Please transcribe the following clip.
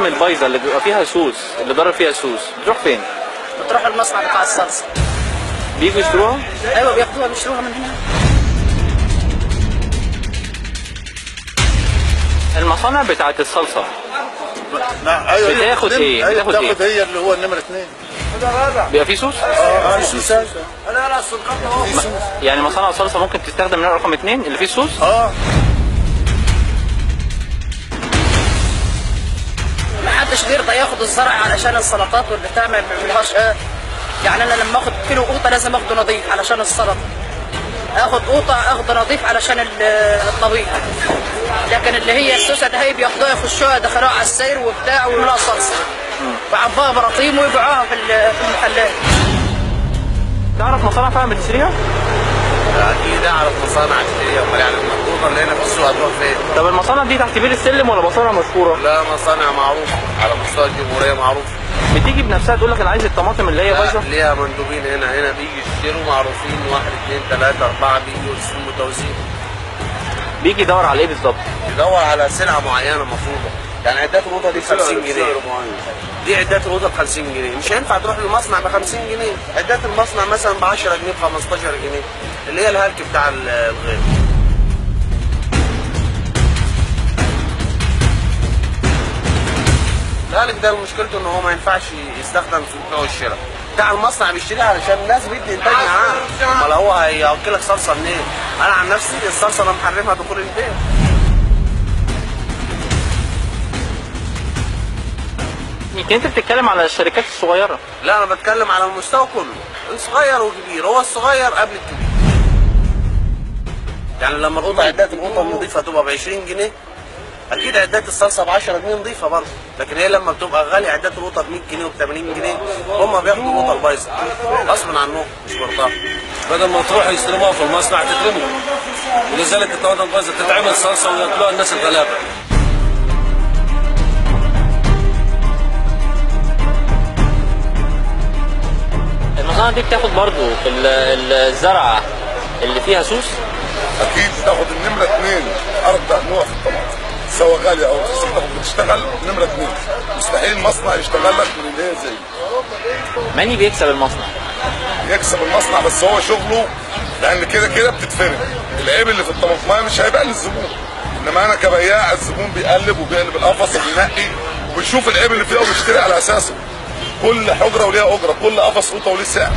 الطماطم البايظه اللي بيبقى فيها سوس، اللي ضرب فيها سوس، بتروح فين؟ بتروح المصنع بتاع الصلصه. بييجوا يشتروها؟ ايوه بياخدوها بيشتروها من هنا. المصانع بتاعت الصلصه ايوه بتاخد ايه؟ بتاخد هي اللي هو النمره 2. بيبقى فيه سوس؟ في سوس. يعني مصانع الصلصه ممكن تستخدم النوع رقم 2 اللي فيه سوس؟ محدش بيرضى ياخد الزرع علشان السلطات والبتاع ما بيعملوهاش. يعني انا لما اخد كيلو قوطه لازم اخده نظيف علشان السلطه. اخد قوطه اخده نظيف علشان الطبيخ. لكن اللي هي السوسه ده هي بياخدوها يخشوها يدخلوها على السير وبتاع ويعملوها صلصه. وعباها براطيم ويبيعوها في المحلات. تعرف مصانع فعلا بتشتريها؟ اكيد اعرف مصانع تشتريها، امال يعني المنطقه اللي هنا في السوق هتروح فين؟ طب المصانع دي تحت بير السلم ولا مصانع مشهوره؟ لا مصانع معروفه على مستوى الجمهوريه معروفه. بتيجي بنفسها تقول لك انا عايز الطماطم اللي هي بايظه؟ ليها مندوبين هنا بيجي يشتروا معروفين 1 2 3 4 بيجوا يرسموا توزيع. بيجي يدور على ايه بالظبط؟ يدور على سلعه معينه مفروضه، يعني عدات القوطه دي ب 50 جنيه. دي عدات القوطه ب 50 جنيه، مش هينفع تروح للمصنع ب 50 جنيه، عدات المصنع مثلا ب 10 جنيه ب 15 جنيه اللي هي الهلك بتاع الغير. الهلك ده مشكلته ان هو ما ينفعش يستخدم في البيع والشراء. بتاع المصنع بيشتريها علشان الناس بدي انتاج معاه، امال هو هيوكلك صلصه منين؟ انا عن نفسي الصلصه انا محرمها دخول البيت. يمكن انت بتتكلم على الشركات الصغيره. لا انا بتكلم على المستوى كله، صغير وكبير، هو الصغير قبل الكبير. يعني لما القوطه عدات القوطه النظيفه تبقى ب 20 جنيه، اكيد عدات الصلصه ب 10 جنيه نظيفه برضه، لكن هي لما بتبقى غاليه عدات القوطه ب 100 جنيه وب 80 جنيه هم بياخدوا القوطه البايظه غصب عنهم مش برضاها. بدل ما تروح يستلموها في المصنع تترمي، ولذلك الطماطم البايظه تتعمل صلصه وياكلوها الناس الغلابه. المصانع دي بتاخد برضو الزرعه اللي فيها سوس؟ اكيد بتاخد النمره 2 اربع نوع في الطماطم، سواء غاليه او رخيصه بتشتغل نمره 2. مستحيل مصنع يشتغل لك من اللي هي زي. ماني بيكسب المصنع؟ يكسب المصنع بس هو شغله، لان كده كده بتتفرق العيب اللي في الطماطمايه مش هيبقى للزبون، انما انا كبياع الزبون بيقلب وبيقلب القفص وبينقي وبيشوف العيب اللي فيها وبيشتري على اساسه. كل حجره وليها اجره، كل قفص قوطه وليه سعر.